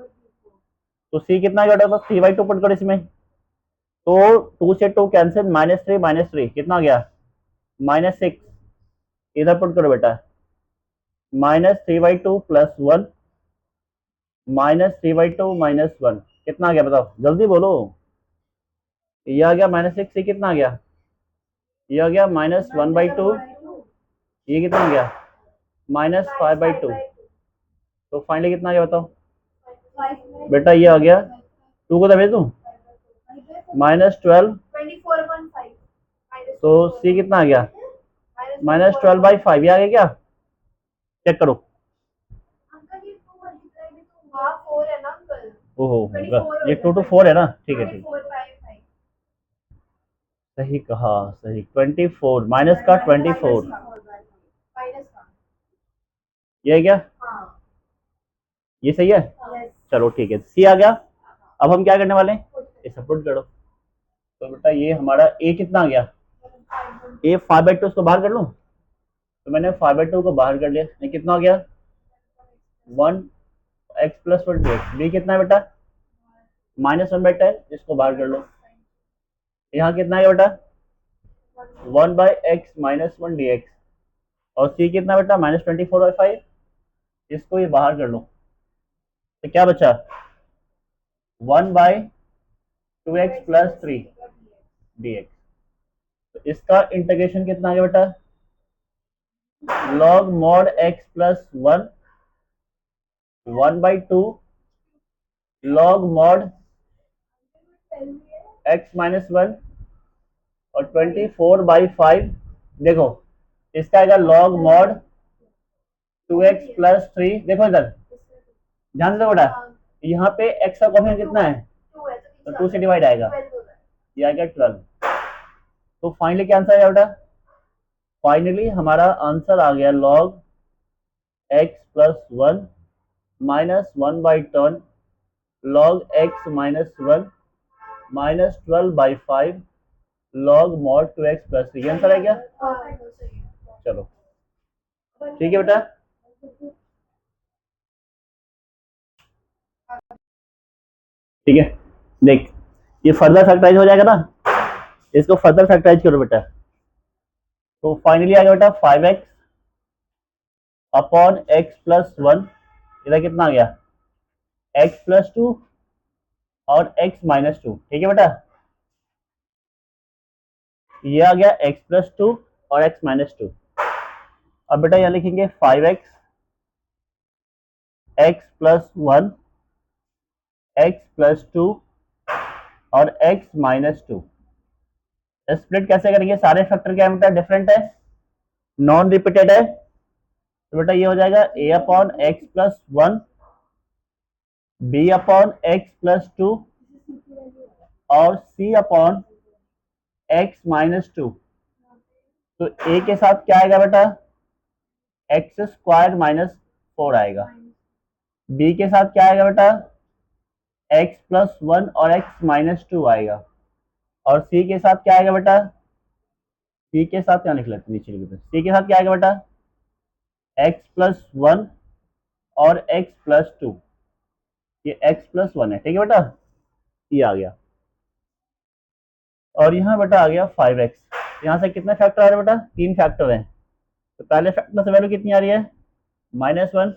तो c कितना आ गया बेटा? 3/2 पुट करो इसमें। तो 2 से 2 कैंसिल, -3 कितना आ गया? -6। इधर पुट करो बेटा। -3/2 + 1 -3/2 - 1 कितना आ गया बताओ? जल्दी बोलो। ये आ गया -6। ये कितना आ गया? ये आ गया -1/2। ये कितना आ गया? -5/2। तो फाइनली कितना आ गया बताओ? बेटा ये आ गया 2 को तो भेज दूं -12। 24/5 तो c कितना आ गया? -12/5। ये आ गया क्या? चेक करो। अंकल ये 2 मल्टीप्लाई भी तो हां 4 है ना अंकल. ओहो 24 ये 2 to 4 है ना? ठीक है ठीक है, 24/5 सही कहा, सही। 24 माइनस का 24 माइनस का. ये है क्या? हाँ. ये सही है। यस. चलो ठीक है, सी आ गया। अब हम क्या करने वाले हैं? इसे पुट करो। तो बेटा ये हमारा a कितना आ गया? a 5/2 इसको बाहर कर लूं। तो मैंने 5/2 को बाहर कर लिया। ये कितना हो गया? 1x + 1 dx। b कितना है बेटा? -1/10। इसको बाहर कर लो। यहाँ कितना है बेटा? 1/x - 1 dx। और c कितना बेटा? -24/5। इसको ये बाहर कर लो। तो क्या बचा? 1/2x + 3 dx। तो इसका इंटीग्रेशन कितना आ गया बेटा? log mod x + 1 1/2 log mod x - 1 और 24/5। देखो इसका आएगा log mod 2x + 3। देखो इधर ध्यान दो बेटा, यहाँ पे x का कोफिशिएंट कितना है? 2 है तो 2 से डिवाइड आएगा, 12 होता है. ये आएगा 12। तो फाइनली क्या आंसर आया बेटा? फाइनली हमारा आंसर आ गया log x + 1 -1/10 log x - 1 -12/5 log mod 2x + 3। ये आंसर है क्या? चलो ठीक है बेटा। ठीक है, देख ये फर्दर फैक्टराइज हो जाएगा ना, इसको फर्दर फैक्टराइज करो बेटा। तो फाइनली आ गया बेटा 5x अपॉन x + 1। इधर कितना आ गया? x + 2 और x - 2। ठीक है बेटा, ये आ गया x + 2 और x - 2। अब बेटा यहाँ लिखेंगे 5x x + 1 x + 2 और x - 2। स्प्लिट कैसे करेंगे? सारे फैक्टर क्या बेटा? डिफरेंट है, नॉन रिपीटेड है। तो बेटा ये हो जाएगा a upon x + 1 b upon x + 2 और c upon x minus two, तो a के साथ क्या आएगा बेटा, एक्स स्क्वायर माइनस 4 आएगा। b के साथ क्या आएगा बेटा, x प्लस 1 और x माइनस 2 आएगा। और c के साथ क्या आएगा बेटा, c के साथ क्या लिख लेते नीचे लिख, c के साथ क्या आएगा बेटा, x प्लस 1 और x प्लस 2, ये x प्लस 1 है, ठीक है बेटा, ये आ गया। और यहाँ बेटा आ गया 5x। यहाँ से कितने फैक्टर आ रहे हैं बेटा, 3 फैक्टर हैं। तो पहले फैक्टर से वैल्यू कितनी आ रही है, -1,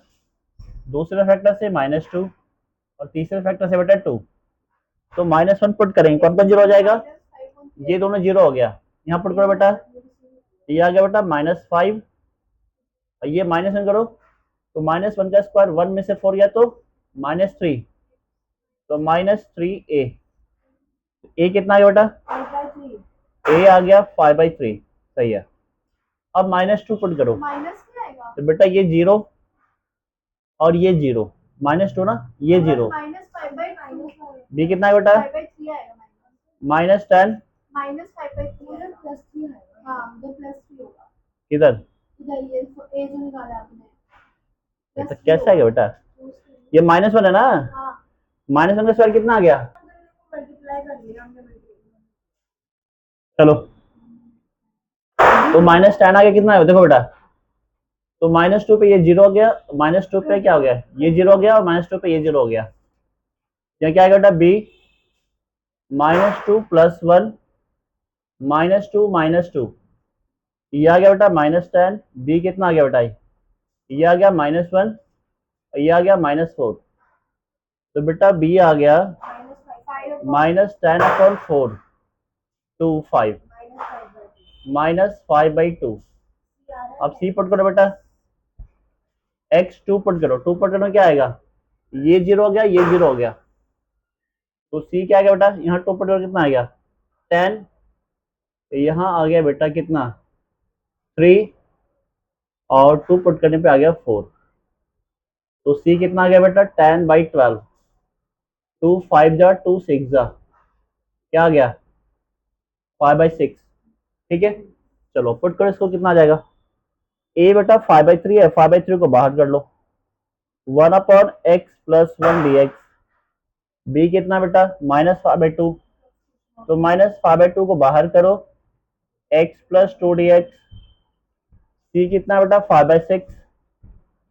दूसरे फैक्टर से -2 और तीसरे फैक्टर से बेटा 2। तो -1 पुट करेंगे, कौन कौन जीरो हो जाएगा, ये दोनों जीरो हो गया। यहाँ पुट करो बेटा, ये आ गया बेटा -5, और ये -1 करो, तो -1 का स्क्वायर 1 में से 4 गया तो -3, तो -3a। ए कितना आ गया बेटा, ए आ गया 5/3, सही है। अब -2 पुट करो, माइनस क्या आएगा, तो बेटा ये 0 और ये 0, -2 ना, ये 0, बी कितना है बेटा, -5/3 आएगा, -10, -5/3 प्लस 3 आएगा, हाँ उधर +3 होगा, किधर, इधर ये ए जो निकाला आपने तो कैसे आ गया बेटा, ये -1 है ना, हाँ -1 का स्क्वायर कितना आ गया, मल्टीप्लाई कर लिया हमने, चलो तो -10 आ गया, कितना है देखो बेटा, तो -2 पे ये 0 हो गया, -2 पे क्या हो गया, ये 0 हो गया, और -2 पे ये 0 हो गया। यहाँ क्या आएगा बेटा, b -2 + 1 -2 -2, ये आ गया बेटा -10, b कितना आ गया बेटा, ये आ गया -1, ये आ गया -4, तो बेटा b आ गया -10/4 टू 5 -5/2। अब c पुट करो बेटा, x2 पुट करो, 2 पुट करो क्या आएगा, ये 0 हो गया, ये 0 हो गया, तो c क्या आ गया बेटा, यहाँ 2 पुट करो कितना आ गया 10, यहाँ आ गया बेटा कितना 3, और 2 पुट करने पे आ गया 4, तो c कितना आ गया बेटा 10/12, 2 5 जा 2 6 जा, क्या आ गया 5/6, ठीक है। चलो पुट करो इसको, कितना आ जाएगा, a बेटा 5/3 है, 5/3 को बाहर कर लो, 1/x + 1 dx, b कितना बेटा -5/2, तो -5/2 को बाहर करो, x + 2 dx, c कितना बेटा 5/6,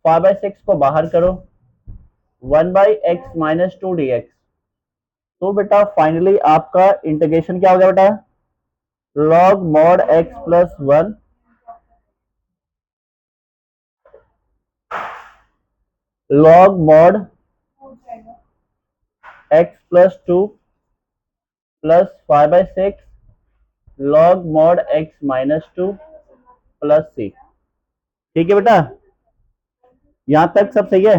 5/6 को बाहर करो, 1/x - 2 dx। तो बेटा फाइनली आपका इंटीग्रेशन क्या हो गया बेटा, log mod x + 1 log mod x + 2 + 5/6 log mod x - 2 + c, ठीक है बेटा, यहां तक सब सही है।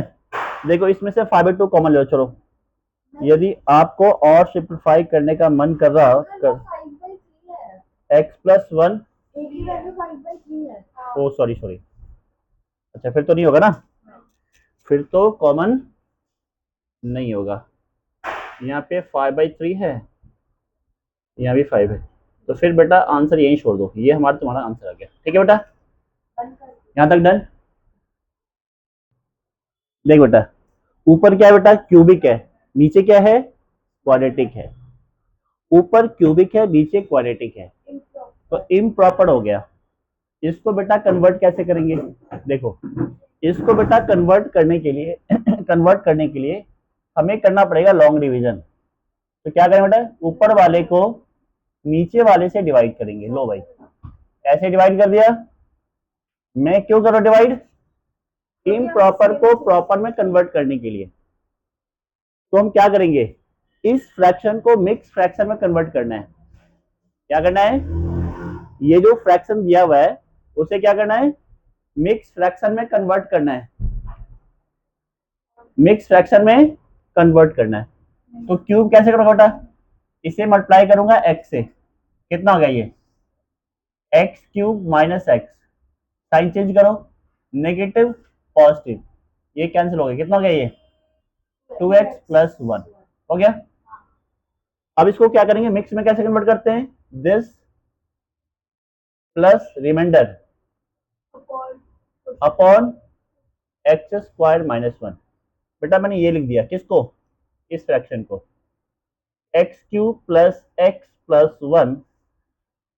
देखो इसमें से 5/2 कॉमन लो, चलो यदि आपको और सिंप्लीफाई करने का मन कर रहा कर, x + 1, ओ सॉरी, अच्छा फिर तो नहीं होगा ना, फिर तो कॉमन नहीं होगा, यहाँ पे 5/3 है, यहाँ भी 5 है, तो फिर बेटा आंसर यही छोड़ दो, ये हमारा तुम्हारा आंसर आ गया, ठीक है बेटा, यहाँ तक डन। देख बेटा ऊपर क्या है बेटा, क्यूबिक है, नीचे क्या है, क्वाड्रेटिक है, ऊपर क्यूबिक है, नीचे क्वाड्रेटिक है, तो इम्प्रॉपर हो गया। इसको बेटा कन्वर्ट कैसे करेंगे, देखो इसको बेटा कन्वर्ट करने के लिए कन्वर्ट करने के लिए हमें करना पड़ेगा लॉन्ग डिवीजन। तो क्या करें बेटा, ऊपर वाले को नीचे वाले से डिवाइड करेंगे, लो भाई ऐसे डिवाइड कर दिया, मैं क्यों कर रहा हूं डिवाइड, इम्प्रॉपर को प्रॉपर में कन्वर्ट करने के लिए। तो हम क्या करेंगे, इस फ्रैक्शन को मिक्स फ्रैक्शन में कन्वर्ट करना है, क्या करना है, ये जो फ्रैक्शन दिया हुआ है उसे क्या करना है, मिक्स फ्रैक्शन में कन्वर्ट करना है, मिक्स फ्रैक्शन में कन्वर्ट करना है। तो क्यूब कैसे करोगे बेटा, इसे मल्टीप्लाई करूंगा x से, कितना हो गया ये x³ - x, साइन चेंज करो, नेगेटिव पॉजिटिव, ये कैंसिल हो गया, कितना हो गया ये 2x + 1 हो गया। अब इसको क्या करेंगे, मिक्स में कैसे कन्वर्ट करते हैं, this plus reminder upon x square minus one. बेटा मैंने ये लिख दिया, किसको, इस फ्रैक्शन को, x cube plus x plus one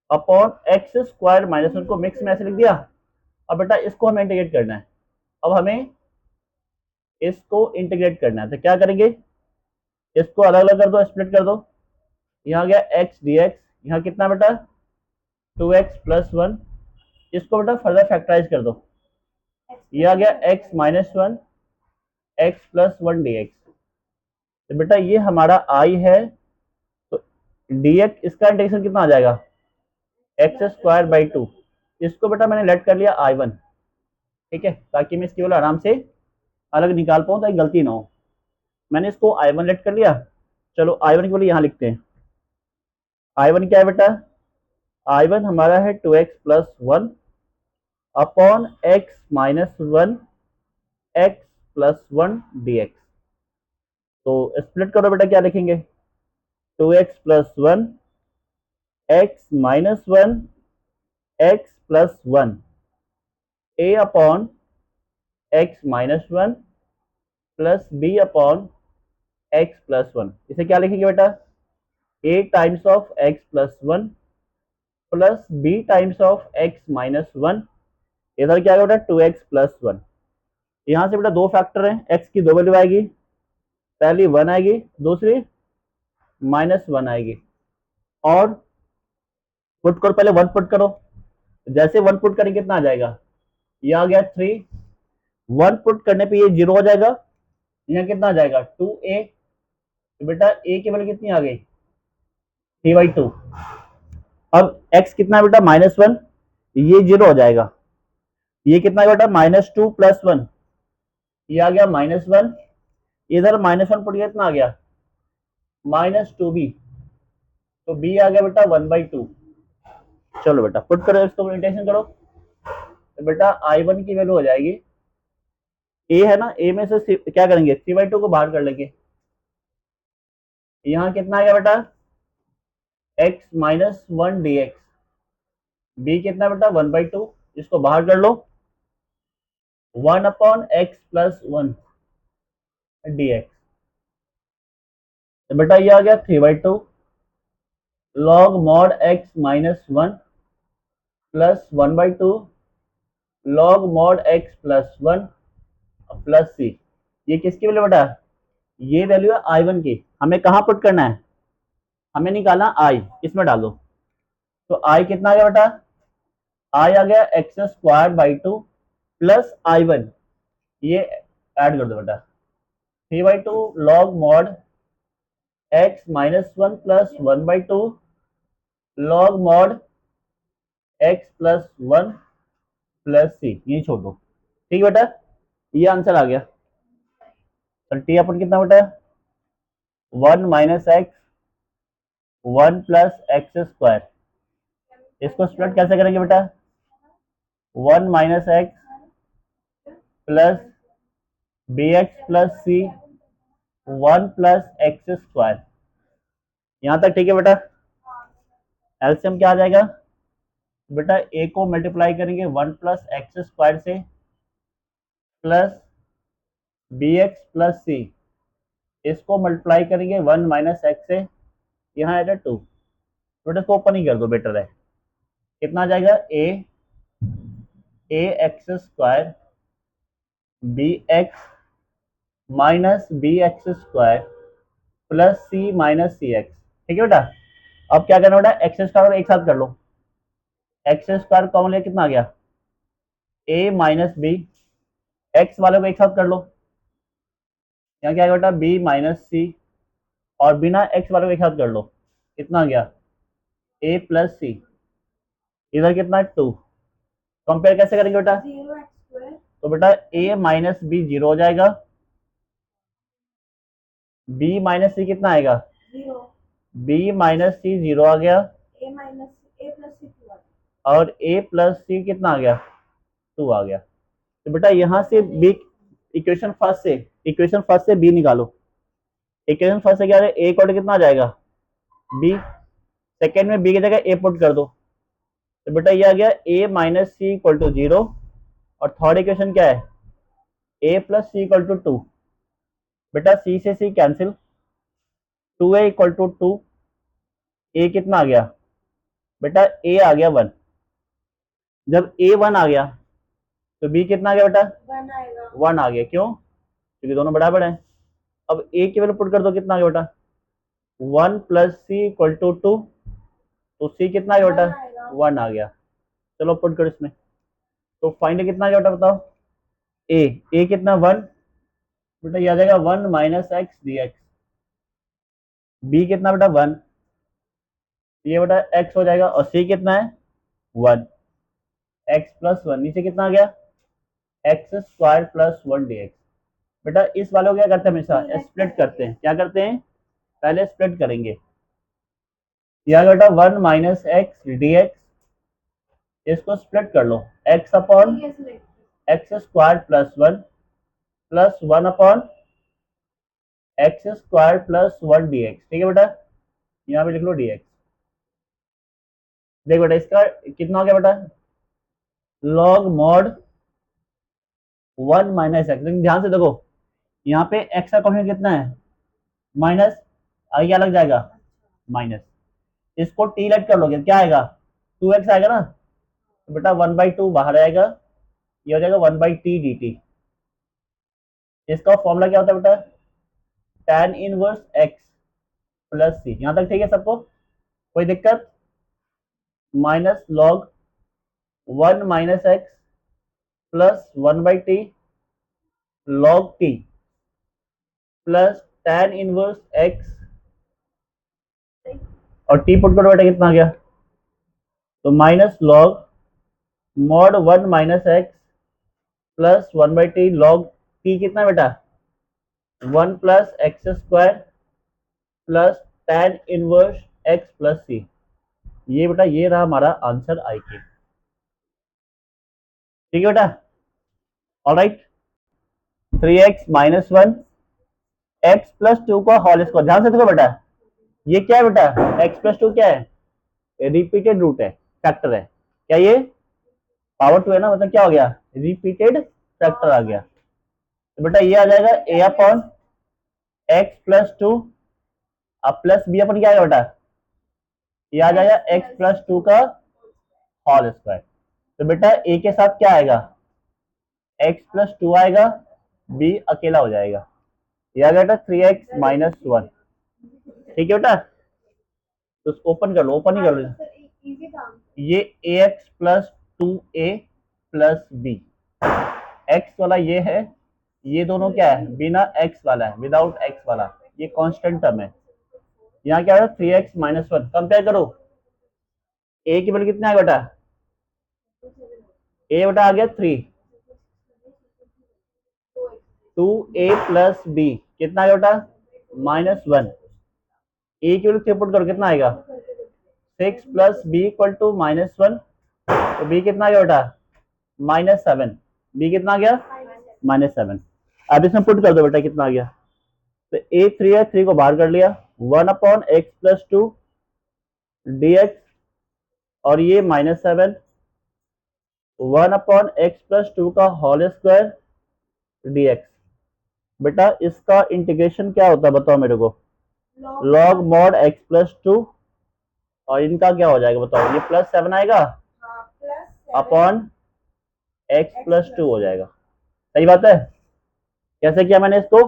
upon x square minus one को मिक्स में ऐसे लिख दिया। अब बेटा इसको हमें इंटीग्रेट करना है, अब हमें इसको इंटीग्रेट करना है, तो क्या करेंगे, इसको अलग अलग कर दो, स्प्लिट कर दो। यहाँ गया एक्स डी एक्स, यहाँ कितना बेटा, टू एक्स प्लस वन, इसको बेटा फर्दर फैक्टराइज कर दो, ये आ गया x minus one X plus one D X. तो बेटा ये हमारा आई है, तो डी एक्स इसका इंटीग्रेशन कितना आ जाएगा, एक्स स्क्वायर बाई टू। इसको बेटा मैंने लेट कर लिया आई वन, ठीक है, ताकि मैं इसकी केवल आराम से अलग निकाल पाऊँ ताकि गलती ना हो। मैंने इसको आई वन लेट कर लिया। चलो आई वन की वैल्यू यहाँ लिखते हैं। आई वन क्या है बेटा, आई वन हमारा है two X plus one upon x minus one X plus one D X. तो स्प्लिट करो बेटा, क्या लिखेंगे, two X plus one X minus one X plus one A upon x minus one plus B upon x plus one. इसे क्या लिखेंगे बेटा, A times of X plus one plus B times of X minus one, इधर क्या होगा बेटा to X plus one. यहाँ से बेटा दो फैक्टर हैं, एक्स की दो वैल्यू आएगी, पहली वन आएगी, दूसरी माइनस वन आएगी। और पुट करो, पहले वन पुट करो, जैसे वन पुट करेंगे कितना आ जाएगा, ये आ गया थ्री, वन पुट करने पे ये जीरो हो जाएगा, यहाँ कितना आ जाएगा टू ए। तो बेटा ए की वैल्यू कितनी आ गई, थ्री बाई टू। अब x कितना है बेटा माइनस वन, ये जीरो हो जाएगा, ये कितना है बेटा माइनस टू प्लस वन, ये आ गया माइनस वन, इधर माइनस वन पुट गया कितना आ गया माइनस टू बी, तो b आ गया बेटा वन बाई टू। चलो बेटा पुट करो, इसको इंटीग्रेशन करो, तो बेटा आई वन की वैल्यू हो जाएगी, a है ना, a में से क्या करेंगे थ्री बाई टू को बाहर कर लेंगे, यहाँ कितना आएगा बेटा x minus one D x, B कितना बेटा वन बाई टू, इसको बाहर कर लो, one upon x plus one D X. तो बेटा ये आ गया three by two log mod X minus one plus one by two log mod X plus one plus C. ये किसकी वैल्यू बेटा, ये वैल्यू है आई वन की, हमें कहाँ पुट करना है, हमें निकालना आई, इसमें डालो। तो आई कितना आ गया बेटा, आई आ गया X square by two plus I one, ये ऐड कर दो बेटा, three by two log mod X minus one plus one by two log mod X plus one plus C, ये छोड़ दो, ठीक है बेटा, ये आंसर आ गया। तो टी अपन कितना बेटा, one minus X one plus X square, इसको स्प्लिट कैसे करेंगे बेटा, one minus X plus B X plus C one plus X square, यहां तक ठीक है बेटा। एलसीएम क्या आ जाएगा बेटा, ए को मल्टीप्लाई करेंगे वन प्लस एक्स स्क्वायर से प्लस बी एक्स प्लस सी, इसको मल्टीप्लाई करेंगे वन माइनस एक्स से, यहाँ आएगा टू, बेटा इसको ओपन ही कर दो बेटर है, कितना आ जाएगा A X square B X minus B X square plus C minus C X, ठीक है बेटा। अब क्या करना बेटा, एक्स स्क्वायर और एक साथ कर लो, एक्स स्क्वायर कॉमन लिया कितना आ गया ए माइनस बी, एक्स वाले को एक साथ कर लो, यहाँ क्या आएगा बेटा बी माइनस सी, और बिना एक्स वाले को एक साथ कर लो, कितना आ गया ए प्लस सी, इधर कितना है टू, कंपेयर कैसे करेंगे बेटा, तो बेटा ए माइनस बी जीरो हो जाएगा, बी माइनस सी कितना आएगा बी माइनस सी जीरो आ गया, और ए प्लस सी कितना आ गया टू आ गया। तो बेटा यहाँ से बी इक्वेशन फर्स्ट से बी निकालो, इक्वेशन फर्स्ट से क्या है, ए इक्वल कितना आ जाएगा बी, सेकेंड में बी की जगह ए पुट कर दो, तो बेटा ये आ गया a minus c equal to 0, और थर्ड इक्वेशन क्या है, a plus c equal to 2। बेटा c से c cancel, 2a equal to 2, a कितना आ गया बेटा, a आ गया 1। जब a 1 आ गया तो b कितना आ गया बेटा, 1 आ गया। क्यों, क्योंकि दोनों बराबर हैं। अब a की वैल्यू पुट कर दो, कितना आ गया बेटा, 1 प्लस सी इक्वल टू 2, तो c कितना आ गया बेटा, 1 आ गया। चलो पुट करो इसमें, तो फाइनल कितना आ गया बेटा बताओ, a कितना 1, बेटा ये आ जाएगा 1 minus x d x. B कितना बेटा 1, ये बेटा x हो जाएगा, और c कितना है 1, x प्लस 1, नीचे कितना आ गया, X square plus 1 d x. बेटा इस वाले को क्या करते हैं, हमेशा स्प्लिट करते हैं। क्या करते हैं, पहले स्प्लिट करेंगे। यह बेटा 1 माइनस एक्स डी एक्स, इसको स्प्लिट कर लो, x upon x square plus 1 plus 1 upon x square plus 1 d x. ठीक है बेटा, यहाँ पे लिख लो डी एक्स। देख बेटा इसका कितना हो गया बेटा, लॉग मॉड 1 माइनस एक्स। लेकिन ध्यान से देखो, यहाँ पे एक्स का कॉन्फिडेंस कितना है, माइनस, आगे क्या लग जाएगा, माइनस। इसको टी लेट कर लोगे, क्या आएगा, 2x आएगा ना, तो बेटा 1/2 बाहर आएगा, ये हो जाएगा 1/t dt। इसका फॉर्मूला क्या होता है बेटा, tan inverse x plus C. यहां तक ठीक है सबको, कोई दिक्कत, minus log 1 minus X plus 1/t log T plus tan inverse x, और टी पुट करो बेटा कितना आ गया, तो minus log mod 1 minus X plus 1/t log T कितना बेटा, 1 plus X square plus tan inverse x plus C. ये बेटा ये रहा हमारा आंसर आई के। ठीक है बेटा, alright. 3x minus 1 x plus 2 का होल स्क्वायर। ध्यान से देखो बेटा, ये क्या है बेटा, x प्लस 2 क्या है, रिपीटेड रूट है, फैक्टर है। क्या ये पावर 2 है ना, मतलब क्या हो गया, रिपीटेड फैक्टर आ गया। तो बेटा ये आ जाएगा a अपॉन एक्स प्लस 2, अब प्लस b अपन क्या आएगा बेटा, ये आ जाएगा x प्लस 2 का होल स्क्वायर। तो बेटा a के साथ क्या आएगा, x प्लस 2 आएगा, b अकेला हो जाएगा, ये आ गया बेटा 3x माइनस 1। ठीक है बेटा, तो ओपन कर लो, ओपन ही कर लो। ये ax plus 2a plus b, x वाला ये है, ये दोनों क्या है, बिना x वाला है, विदाउट x वाला, ये कांस्टेंट टर्म है। यहाँ क्या है 3x माइनस 1, कंपेयर करो, a की वैल्यू कितना है बेटा, a बेटा आ गया 3, 2a प्लस b कितना है बेटा, माइनस 1। a की वैल्यू 3 पुट करो, कितना आएगा, 6 plus b equal to minus 1, तो b कितना आ गया बेटा, माइनस 7। b कितना आ गया, माइनस 7। अब इसमें पुट कर दो बेटा, कितना आ गया, तो a 3 है, 3 को बाहर कर लिया, 1 upon x plus 2 D x, और ये माइनस 7, 1 अपॉन एक्स प्लस 2 का होल स्क्वायर डी एक्स। बेटा इसका इंटीग्रेशन क्या होता है बताओ मेरे को, लॉग मॉड एक्स प्लस 2, और इनका क्या हो जाएगा बताओ, ये प्लस 7 आएगा अपॉन एक्स प्लस 2 हो जाएगा। सही बात है, कैसे किया मैंने इसको,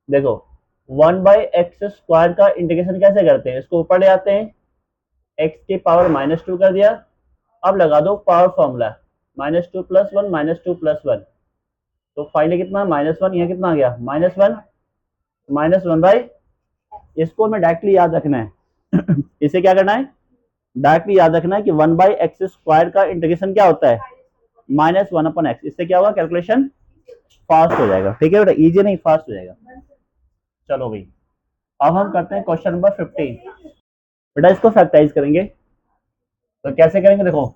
देखो 1/x स्क्वायर का इंटीग्रेशन कैसे करते हैं, इसको ऊपर ले आते हैं, x की पावर माइनस 2 कर दिया, अब लगा दो power formula, minus 2 plus 1 minus 2 plus 1, तो फाइनली कितना माइनस 1, यहाँ कितना आ गया माइनस 1, माइनस 1 बाई, इसको हमें डायरेक्टली याद रखना है इसे क्या करना है, डायरेक्टली याद रखना है कि 1/x स्क्वायर का इंटीग्रेशन क्या होता है, माइनस 1 अपॉन एक्स। इससे क्या होगा, कैलकुलेशन फास्ट हो जाएगा। ठीक है बेटा, इजी नहीं, फास्ट हो जाएगा। चलो भाई, अब हम करते हैं क्वेश्चन नंबर 15। बेटा इसको फैक्टराइज करेंगे, तो कैसे करेंगे देखो,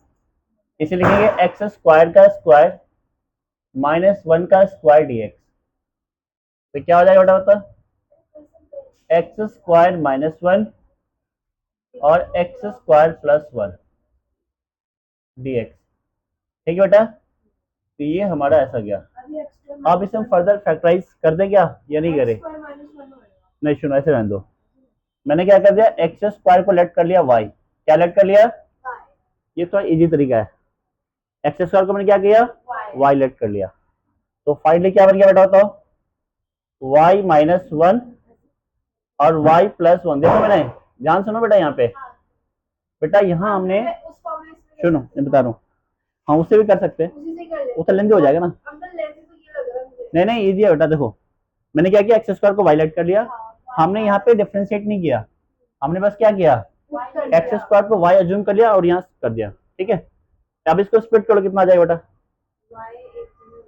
इसे लिखेंगे एक्स स्क्वायर का स्क्वायर माइनस 1 का स्क्वायर डी एक्स, तो क्या हो जाएगा बेटा बता, एक्स स्क्वायर माइनस 1 और एक्स स्क्वायर प्लस 1 dx। ठीक है बेटा, तो ये हमारा ऐसा गया। अब इसे हम फर्दर फैक्टराइज कर दें क्या या नहीं करें? नहीं, सुनो, ऐसे रहने दो। मैंने क्या कर दिया, एक्स स्क्वायर को लेट कर लिया वाई। क्या लेट कर लिया? ये थोड़ा इजी तरीका है। एक्स स्क्वायर को मैंने क्या किया, वाई लेट कर लिया। तो फाइनली क्या बन गया बेटा बताओ, वाई माइनस 1 और वाई प्लस 1। देखो मैंने, ध्यान सुनो बेटा यहाँ पे, बेटा यहाँ हमने, सुनो मैं बता रहा हूँ, हाँ उससे भी कर सकते हैं, वो तो लेंदी हो जाएगा ना। नहीं नहीं, इजी है बेटा। देखो मैंने क्या किया, एक्स स्क्वायर को वाई लेट कर लिया, हमने यहाँ पे डिफ्रेंशिएट नहीं किया, हमने बस क्या किया, एक्स स्क्वायर को वाई अज्यूम कर लिया और यहाँ कर दिया। ठीक है, अब इसको स्प्लिट करो, कितना आ जाएगा बेटा,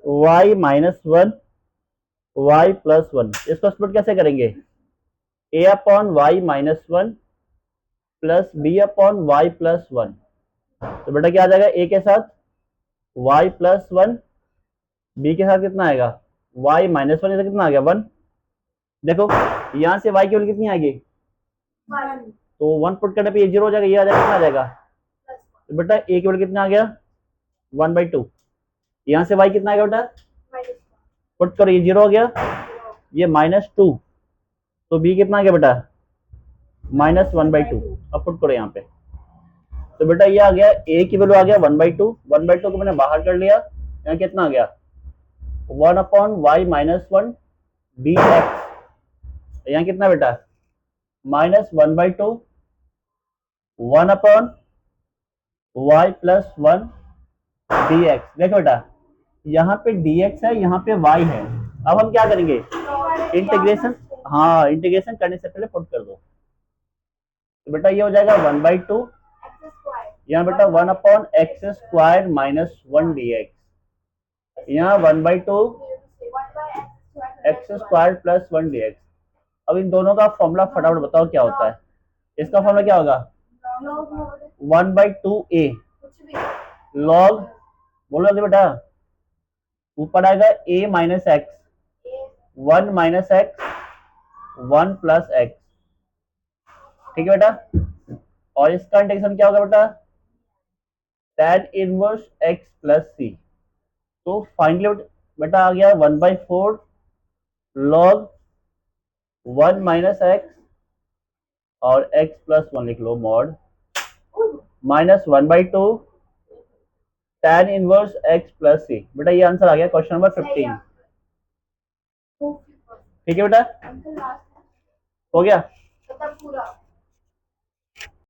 वाई माइनस 1 वाई प्लस 1। इसको स्प्लिट कैसे करेंगे, A upon Y minus 1 plus B upon Y plus 1। तो बेटा क्या आ जाएगा, ए के साथ वाई प्लस 1, बी के साथ कितना आएगा, वाई माइनस 1, कितना आ गया 1। देखो यहाँ से वाई की वैल्यू कितनी आएगी, तो 1 पुट करने पे ये 0 हो जाएगा, ये आ जाएगा, कितना आ जाएगा, तो बेटा ए की वैल्यू कितना आ गया 1/2। यहाँ से वाई कितना आएगा बेटा, पुट करो, ये 0 हो गया, ये -2, तो बी कितना आ गया बेटा, -1/2। अब पुट करो यहाँ पे, तो बेटा ये आ गया, ए की वैल्यू आ गया 1/2, 1/2 को मैंने बाहर कर लिया, यहाँ कितना आ गया 1 upon Y minus 1 d x. यहाँ कितना बेटा, -1/2 1 upon Y plus 1 d x. देखो बेटा यहाँ पे dx है, यहाँ पे y है। अब हम क्या करेंगे, इंटीग्रेशन, हाँ इंटीग्रेशन करने से पहले पुट कर दो, तो बेटा ये हो जाएगा 1/2, यहाँ बेटा 1 upon x square minus 1 d x, यहाँ 1/2 x square plus 1 d x. अब इन दोनों का फॉर्मूला फटाफट बताओ क्या होता है, इसका फॉर्मूला क्या होगा, 1/2a लॉग, बोलो जल्दी बेटा, ऊपर आएगा a minus x, 1 minus x 1 plus x. ठीक है बेटा, और इसका इंटीग्रेशन क्या होगा बेटा, tan inverse x plus C. तो फाइनली बेटा आ गया 1/4 लॉग 1 माइनस एक्स और x प्लस 1 लिख लो mod minus 1/2 tan inverse x plus C. बेटा ये आंसर आ गया क्वेश्चन नंबर 15। ठीक है बेटा, हो गया।